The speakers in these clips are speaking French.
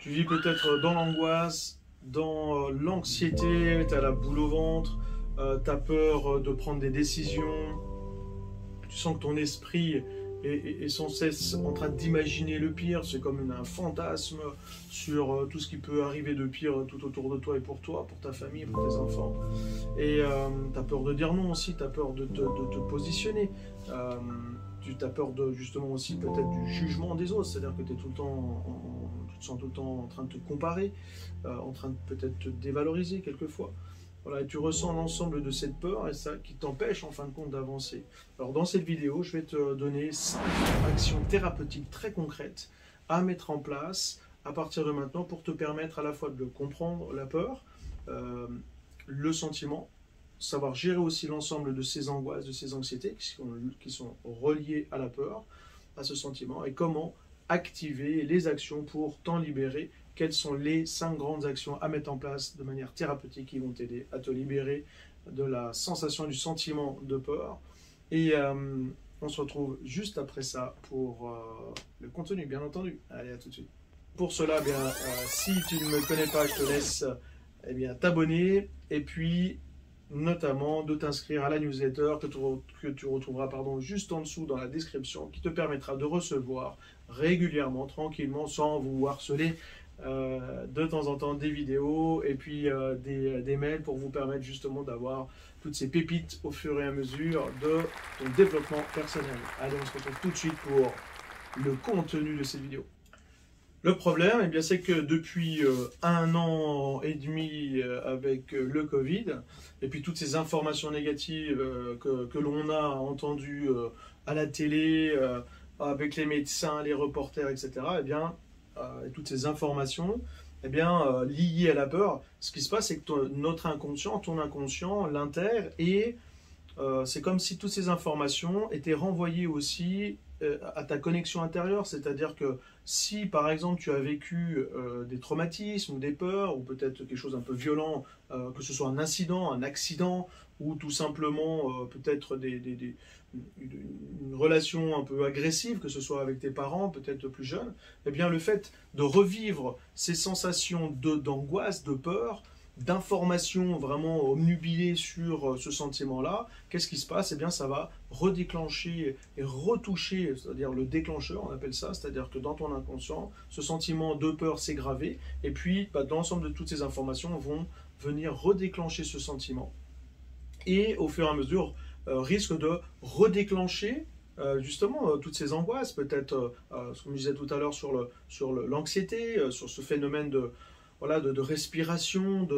Tu vis peut-être dans l'angoisse, dans l'anxiété, tu as la boule au ventre, tu as peur de prendre des décisions, tu sens que ton esprit est sans cesse en train d'imaginer le pire, c'est comme un fantasme sur tout ce qui peut arriver de pire tout autour de toi et pour toi, pour ta famille, pour tes enfants. Et tu as peur de dire non aussi, tu as peur de te positionner. Tu as peur justement aussi peut-être du jugement des autres, c'est-à-dire que tu es tout le temps, tu te sens tout le temps en train de te comparer, en train de peut-être te dévaloriser quelquefois. Voilà, et tu ressens l'ensemble de cette peur et ça qui t'empêche en fin de compte d'avancer. Alors dans cette vidéo, je vais te donner 5 actions thérapeutiques très concrètes à mettre en place à partir de maintenant pour te permettre à la fois de comprendre la peur, le sentiment, savoir gérer aussi l'ensemble de ces angoisses, de ces anxiétés qui sont reliées à la peur, à ce sentiment, et comment activer les actions pour t'en libérer. Quelles sont les 5 grandes actions à mettre en place de manière thérapeutique qui vont t'aider à te libérer de la sensation, du sentiment de peur. Et on se retrouve juste après ça pour le contenu, bien entendu. Allez, à tout de suite. Pour cela, si tu ne me connais pas, je te laisse t'abonner et puis notamment de t'inscrire à la newsletter que tu retrouveras juste en dessous dans la description, qui te permettra de recevoir régulièrement, tranquillement, sans vous harceler, de temps en temps des vidéos et puis des mails pour vous permettre justement d'avoir toutes ces pépites au fur et à mesure de ton développement personnel. Allez, on se retrouve tout de suite pour le contenu de cette vidéo. Le problème, c'est que depuis 1 an et demi avec le Covid, et puis toutes ces informations négatives que l'on a entendues à la télé, avec les médecins, les reporters, etc., et toutes ces informations liées à la peur, ce qui se passe, c'est que notre inconscient, ton inconscient, l'intègre, et c'est comme si toutes ces informations étaient renvoyées aussi à ta connexion intérieure, c'est-à-dire que si par exemple tu as vécu des traumatismes ou des peurs, ou peut-être quelque chose un peu violent, que ce soit un incident, un accident, ou tout simplement peut-être une relation un peu agressive, que ce soit avec tes parents, peut-être plus jeunes, le fait de revivre ces sensations d'angoisse, de peur, d'informations vraiment obnubilées sur ce sentiment-là, qu'est-ce qui se passe? Ça va redéclencher et retoucher, c'est-à-dire le déclencheur, on appelle ça, c'est-à-dire que dans ton inconscient, ce sentiment de peur s'est gravé, et puis l'ensemble de toutes ces informations vont venir redéclencher ce sentiment, et au fur et à mesure, risque de redéclencher justement toutes ces angoisses, peut-être, comme je disais tout à l'heure, sur l'anxiété, sur ce phénomène de respiration,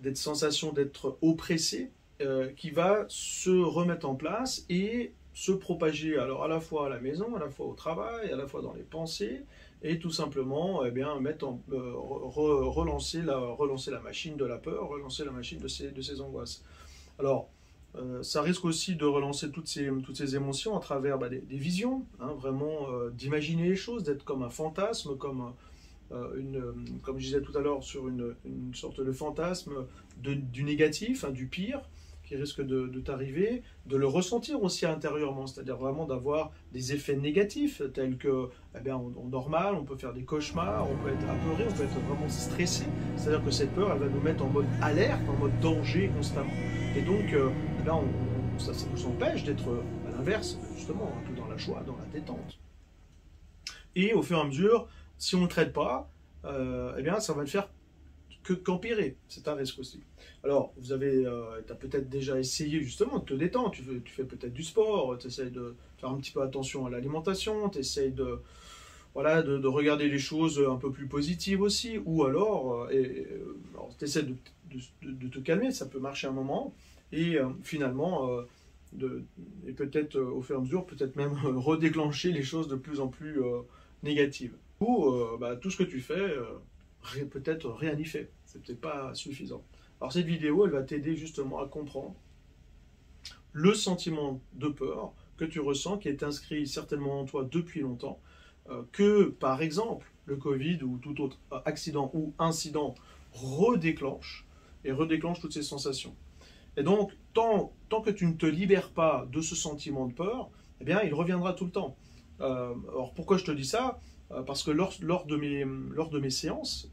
d'être sensation d'être oppressé, qui va se remettre en place et se propager, alors à la fois à la maison, à la fois au travail, à la fois dans les pensées, et tout simplement relancer la machine de la peur, relancer la machine de ces angoisses. Alors, ça risque aussi de relancer toutes ces émotions à travers des visions, vraiment d'imaginer les choses, d'être comme un fantasme, comme je disais tout à l'heure, sur une sorte de fantasme du négatif, du pire, qui risque de t'arriver, de le ressentir aussi intérieurement, c'est-à-dire vraiment d'avoir des effets négatifs, tels que, en normal, on peut faire des cauchemars, on peut être apeuré, on peut être vraiment stressé, c'est-à-dire que cette peur, elle va nous mettre en mode alerte, en mode danger constamment. Et donc, ça nous empêche d'être à l'inverse, justement, un peu dans la joie, dans la détente. Et au fur et à mesure, si on ne le traite pas, ça va ne faire qu'empirer. C'est un risque aussi. Alors, tu as peut-être déjà essayé justement de te détendre, tu fais peut-être du sport, tu essaies de faire un petit peu attention à l'alimentation, tu essaies de regarder les choses un peu plus positives aussi, ou alors tu essaies de te calmer, ça peut marcher un moment, et finalement, et peut-être au fur et à mesure, peut-être même redéclencher les choses de plus en plus négatives. Ou tout ce que tu fais, peut-être rien n'y fait, c'est peut-être pas suffisant. Alors cette vidéo, elle va t'aider justement à comprendre le sentiment de peur que tu ressens, qui est inscrit certainement en toi depuis longtemps, que par exemple le Covid ou tout autre accident ou incident redéclenche toutes ces sensations. Et donc, tant que tu ne te libères pas de ce sentiment de peur, il reviendra tout le temps. Alors pourquoi je te dis ça? parce que lors de mes séances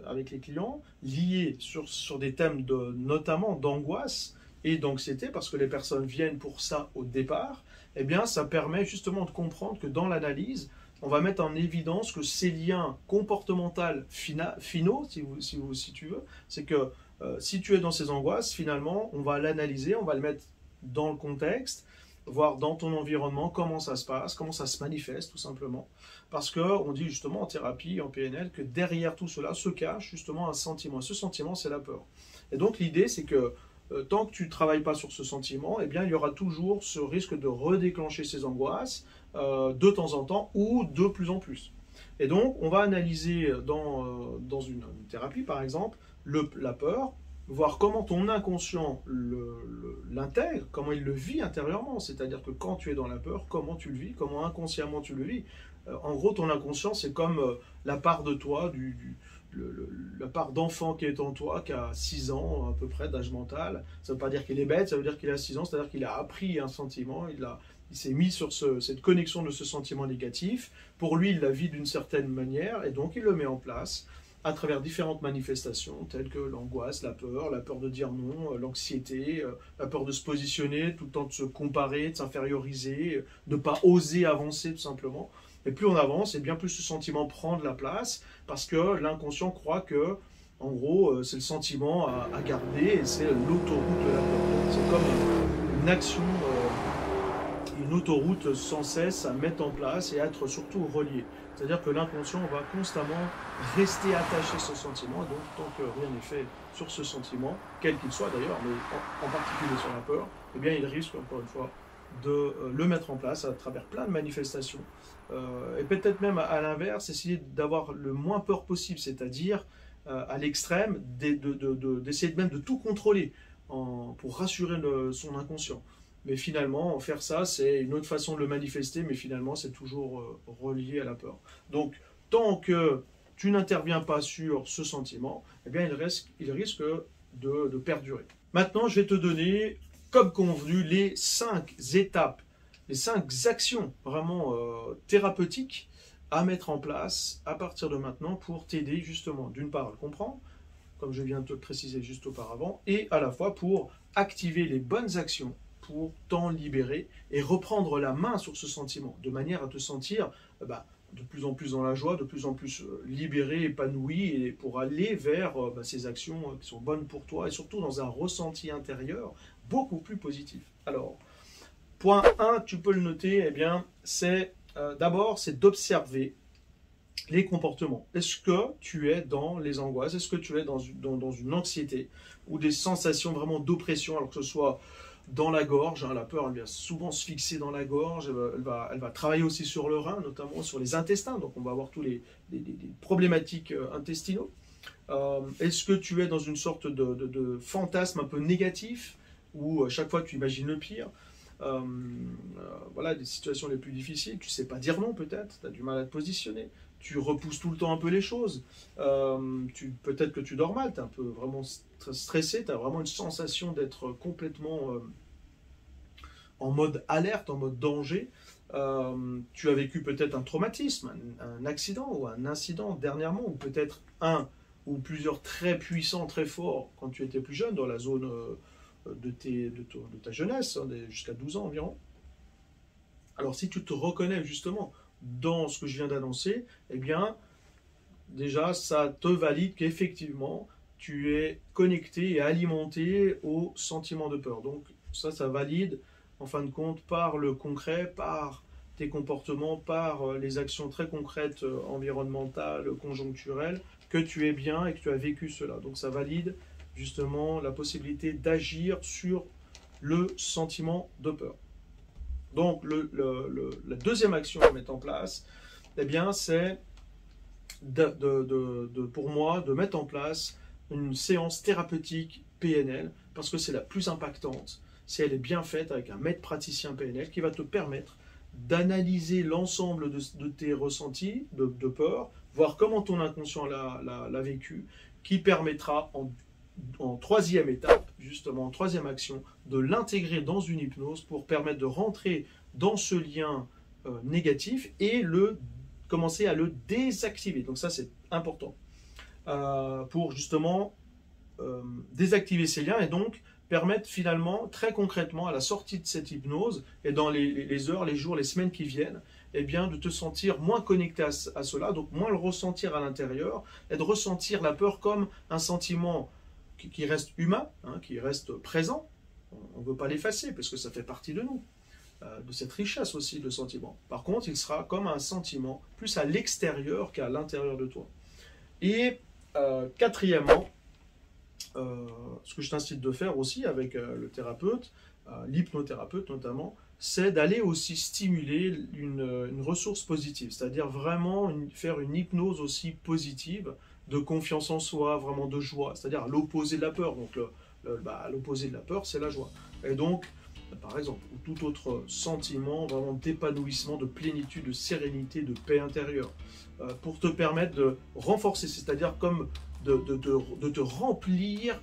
avec les clients, liées sur des thèmes notamment d'angoisse et d'anxiété, parce que les personnes viennent pour ça au départ, eh bien ça permet justement de comprendre que dans l'analyse, on va mettre en évidence que ces liens comportementaux finaux, si tu veux, c'est que si tu es dans ces angoisses, finalement, on va l'analyser, on va le mettre dans le contexte, voir dans ton environnement comment ça se passe, comment ça se manifeste tout simplement. Parce qu'on dit justement en thérapie, en PNL, que derrière tout cela se cache justement un sentiment. Ce sentiment, c'est la peur. Et donc l'idée, c'est que tant que tu ne travailles pas sur ce sentiment, eh bien, il y aura toujours ce risque de redéclencher ces angoisses de temps en temps ou de plus en plus. Et donc, on va analyser dans une thérapie, par exemple, la peur, voir comment ton inconscient l'intègre, comment il le vit intérieurement. C'est-à-dire que quand tu es dans la peur, comment tu le vis, comment inconsciemment tu le vis. En gros, ton inconscient, c'est comme la part de toi, la part d'enfant qui est en toi, qui a 6 ans à peu près d'âge mental. Ça ne veut pas dire qu'il est bête, ça veut dire qu'il a 6 ans, c'est-à-dire qu'il a appris un sentiment, il s'est mis sur cette connexion de ce sentiment négatif. Pour lui, il la vit d'une certaine manière, et donc il le met en place à travers différentes manifestations, telles que l'angoisse, la peur de dire non, l'anxiété, la peur de se positionner, tout le temps de se comparer, de s'inférioriser, de ne pas oser avancer tout simplement. Et plus on avance, et bien plus ce sentiment prend de la place, parce que l'inconscient croit que, en gros, c'est le sentiment à garder, et c'est l'autoroute de la peur. C'est comme une action, une autoroute sans cesse à mettre en place et à être surtout relié. C'est-à-dire que l'inconscient va constamment rester attaché à ce sentiment, et donc tant que rien n'est fait sur ce sentiment, quel qu'il soit d'ailleurs, mais en particulier sur la peur, eh bien il risque, encore une fois, de le mettre en place à travers plein de manifestations. Et peut-être même à l'inverse, essayer d'avoir le moins peur possible, c'est-à-dire à l'extrême, d'essayer même de tout contrôler pour rassurer son inconscient. Mais finalement, faire ça, c'est une autre façon de le manifester, mais finalement, c'est toujours relié à la peur. Donc, tant que tu n'interviens pas sur ce sentiment, eh bien, il risque de perdurer. Maintenant, je vais te donner, comme convenu, les 5 étapes, les 5 actions vraiment thérapeutiques à mettre en place à partir de maintenant pour t'aider justement, d'une part, à le comprendre, comme je viens de te le préciser juste auparavant, et à la fois pour activer les bonnes actions pour t'en libérer et reprendre la main sur ce sentiment, de manière à te sentir de plus en plus dans la joie, de plus en plus libéré, épanoui, et pour aller vers ces actions qui sont bonnes pour toi, et surtout dans un ressenti intérieur beaucoup plus positif. Alors, point 1, tu peux le noter, eh bien, c'est d'abord, c'est d'observer les comportements. Est-ce que tu es dans les angoisses? Est-ce que tu es dans une anxiété ou des sensations vraiment d'oppression, alors que ce soit dans la gorge, la peur, elle vient souvent se fixer dans la gorge, elle va travailler aussi sur le rein, notamment sur les intestins, donc on va avoir tous les problématiques intestinaux. Est-ce que tu es dans une sorte de fantasme un peu négatif, où chaque fois tu imagines le pire, voilà, des situations les plus difficiles, tu ne sais pas dire non peut-être, tu as du mal à te positionner, tu repousses tout le temps un peu les choses, peut-être que tu dors mal, tu es un peu vraiment stressé, tu as vraiment une sensation d'être complètement en mode alerte, en mode danger. Tu as vécu peut-être un traumatisme, un accident ou un incident dernièrement, ou peut-être un ou plusieurs très puissants, très forts quand tu étais plus jeune, dans la zone de ta jeunesse, jusqu'à 12 ans environ. Alors si tu te reconnais justement dans ce que je viens d'annoncer, eh bien déjà ça te valide qu'effectivement tu es connecté et alimenté au sentiment de peur. Donc ça valide en fin de compte par le concret, par tes comportements, par les actions très concrètes, environnementales, conjoncturelles, que tu es bien et que tu as vécu cela. Donc ça valide justement la possibilité d'agir sur le sentiment de peur. Donc la deuxième action à mettre en place, eh bien c'est pour moi de mettre en place une séance thérapeutique PNL, parce que c'est la plus impactante si elle est bien faite avec un maître praticien PNL qui va te permettre d'analyser l'ensemble de tes ressentis de peur, voir comment ton inconscient l'a vécu, qui permettra en troisième étape, justement en troisième action, de l'intégrer dans une hypnose pour permettre de rentrer dans ce lien négatif et le commencer à le désactiver. Donc ça, c'est important pour justement désactiver ces liens et donc permettre finalement, très concrètement, à la sortie de cette hypnose et dans les heures, les jours, les semaines qui viennent, eh bien, de te sentir moins connecté à cela, donc moins le ressentir à l'intérieur et de ressentir la peur comme un sentiment qui reste humain, hein, qui reste présent. On ne veut pas l'effacer parce que ça fait partie de nous, de cette richesse aussi de sentiments. Par contre, il sera comme un sentiment plus à l'extérieur qu'à l'intérieur de toi. Et quatrièmement, ce que je t'incite de faire aussi avec le thérapeute, l'hypnothérapeute notamment, c'est d'aller aussi stimuler une ressource positive, c'est-à-dire vraiment faire une hypnose aussi positive, de confiance en soi, vraiment de joie, c'est-à-dire à l'opposé de la peur. Donc l'opposé de la peur, c'est la joie. Et donc, par exemple, ou tout autre sentiment vraiment d'épanouissement, de plénitude, de sérénité, de paix intérieure, pour te permettre de renforcer, c'est-à-dire comme de te remplir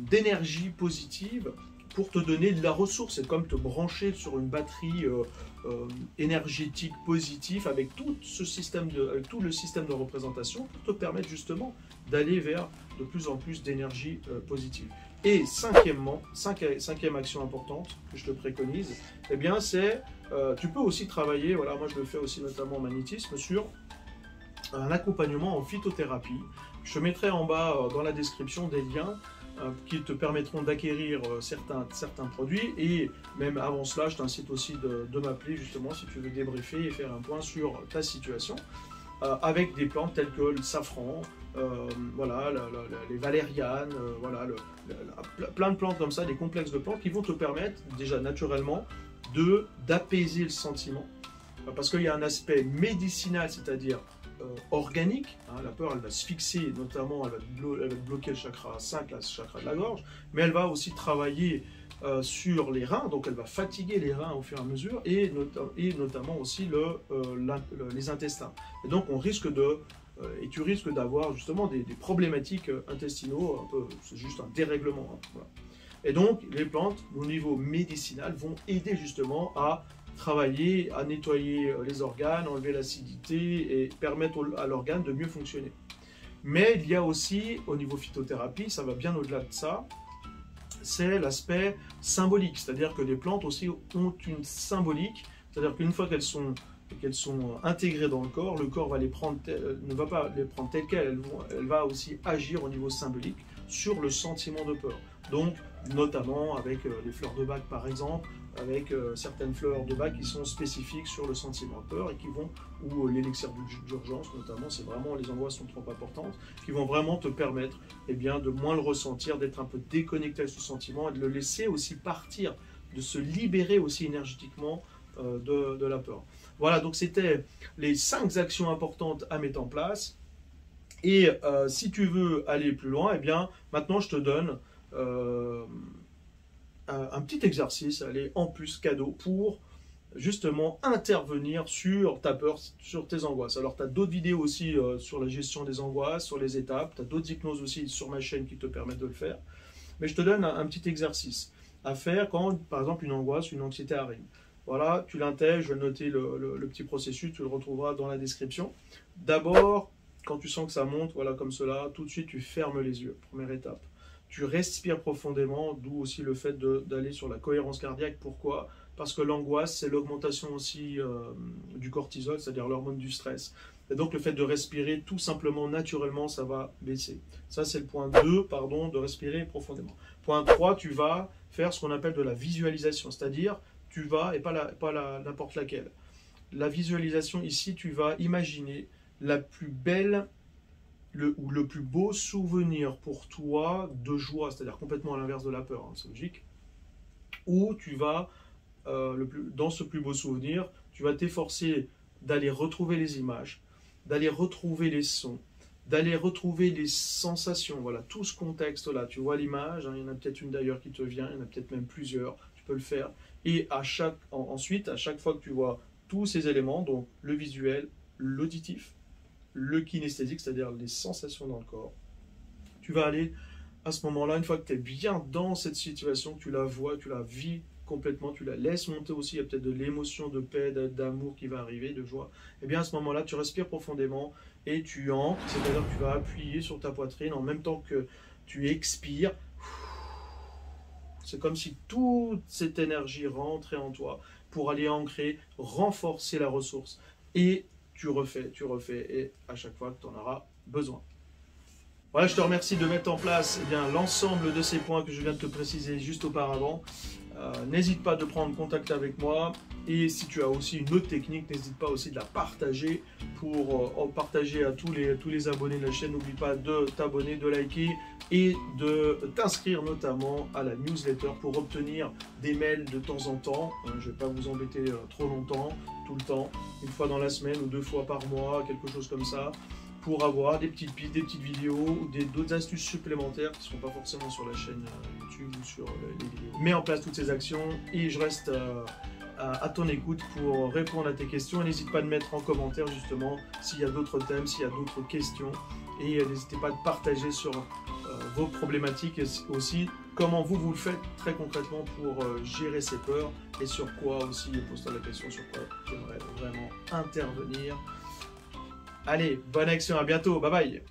d'énergie positive pour te donner de la ressource. C'est comme te brancher sur une batterie énergétique positive avec tout le système de représentation pour te permettre justement d'aller vers de plus en plus d'énergie positive. Et cinquième action importante que je te préconise, eh bien c'est, tu peux aussi travailler, voilà, moi je le fais aussi notamment en magnétisme, sur un accompagnement en phytothérapie. Je te mettrai en bas dans la description des liens qui te permettront d'acquérir certains produits, et même avant cela, je t'incite aussi de m'appeler justement si tu veux débriefer et faire un point sur ta situation, avec des plantes telles que le safran, voilà, les valérianes, voilà, plein de plantes comme ça, des complexes de plantes qui vont te permettre déjà naturellement d'apaiser le sentiment, parce qu'il y a un aspect médicinal, c'est-à-dire organique, hein, la peur elle va se fixer, notamment elle va bloquer le chakra 5, le chakra de la gorge, mais elle va aussi travailler sur les reins, donc elle va fatiguer les reins au fur et à mesure, et notamment aussi les intestins. Et donc on risque et tu risques d'avoir justement des problématiques intestinaux, c'est juste un dérèglement. Hein, voilà. Et donc les plantes au niveau médicinal vont aider justement à travailler, à nettoyer les organes, enlever l'acidité et permettre à l'organe de mieux fonctionner. Mais il y a aussi, au niveau phytothérapie, ça va bien au-delà de ça, c'est l'aspect symbolique, c'est-à-dire que les plantes aussi ont une symbolique, c'est-à-dire qu'une fois qu'elles sont intégrées dans le corps va ne va pas les prendre telles quelles, elle va aussi agir au niveau symbolique sur le sentiment de peur. Donc, notamment avec les fleurs de bac par exemple, avec certaines fleurs de bac qui sont spécifiques sur le sentiment de peur et qui vont, ou l'élixir d'urgence notamment, c'est vraiment, les angoisses sont trop importantes, qui vont vraiment te permettre eh bien, de moins le ressentir, d'être un peu déconnecté avec ce sentiment et de le laisser aussi partir, de se libérer aussi énergétiquement de la peur. Voilà, donc c'était les 5 actions importantes à mettre en place. Et si tu veux aller plus loin, eh bien, maintenant je te donne un petit exercice, allez, en plus cadeau, pour justement intervenir sur ta peur, sur tes angoisses. Alors tu as d'autres vidéos aussi sur la gestion des angoisses, sur les étapes, tu as d'autres hypnoses aussi sur ma chaîne qui te permettent de le faire. Mais je te donne un petit exercice à faire quand, par exemple, une angoisse, une anxiété arrive. Voilà, tu l'intègres, je vais noter le petit processus, tu le retrouveras dans la description. D'abord, quand tu sens que ça monte, voilà, comme cela, tout de suite tu fermes les yeux, première étape. Tu respires profondément, d'où aussi le fait d'aller sur la cohérence cardiaque. Pourquoi? Parce que l'angoisse, c'est l'augmentation aussi du cortisol, c'est-à-dire l'hormone du stress. Et donc le fait de respirer tout simplement, naturellement, ça va baisser. Ça c'est le point 2, pardon, de respirer profondément. Point 3, tu vas faire ce qu'on appelle de la visualisation, c'est-à-dire tu vas, et pas n'importe laquelle. La visualisation ici, tu vas imaginer la plus belle ou le plus beau souvenir pour toi de joie, c'est-à-dire complètement à l'inverse de la peur, hein, c'est logique, où tu vas, dans ce plus beau souvenir, tu vas t'efforcer d'aller retrouver les images, d'aller retrouver les sons, d'aller retrouver les sensations, voilà, tout ce contexte-là, tu vois l'image, hein, il y en a peut-être une d'ailleurs qui te vient, il y en a peut-être même plusieurs, tu peux le faire, et ensuite, à chaque fois que tu vois tous ces éléments, donc le visuel, l'auditif, le kinesthésique, c'est-à-dire les sensations dans le corps, tu vas aller à ce moment-là, une fois que tu es bien dans cette situation, que tu la vois, tu la vis complètement, tu la laisses monter aussi, il y a peut-être de l'émotion, de paix, d'amour qui va arriver, de joie, et bien à ce moment-là, tu respires profondément et tu ancres, c'est-à-dire que tu vas appuyer sur ta poitrine en même temps que tu expires. C'est comme si toute cette énergie rentrait en toi pour aller ancrer, renforcer la ressource. Et tu refais, et à chaque fois que tu en auras besoin. Voilà, je te remercie de mettre en place l'ensemble de ces points que je viens de te préciser juste auparavant. N'hésite pas de prendre contact avec moi. Et si tu as aussi une autre technique, n'hésite pas aussi de la partager pour partager à tous les abonnés de la chaîne. N'oublie pas de t'abonner, de liker et de t'inscrire notamment à la newsletter pour obtenir des mails de temps en temps. Je ne vais pas vous embêter trop longtemps, tout le temps, une fois dans la semaine ou 2 fois par mois, quelque chose comme ça, pour avoir des petites pistes, des petites vidéos ou d'autres astuces supplémentaires qui ne seront pas forcément sur la chaîne YouTube ou sur les vidéos. Mets en place toutes ces actions et je reste à ton écoute pour répondre à tes questions. Et n'hésite pas à me mettre en commentaire justement s'il y a d'autres thèmes, s'il y a d'autres questions. Et n'hésitez pas à partager sur vos problématiques et aussi comment vous le faites très concrètement pour gérer ces peurs et sur quoi aussi, pose-toi la question sur quoi tu aimerais vraiment intervenir. Allez, bonne action, à bientôt, bye bye.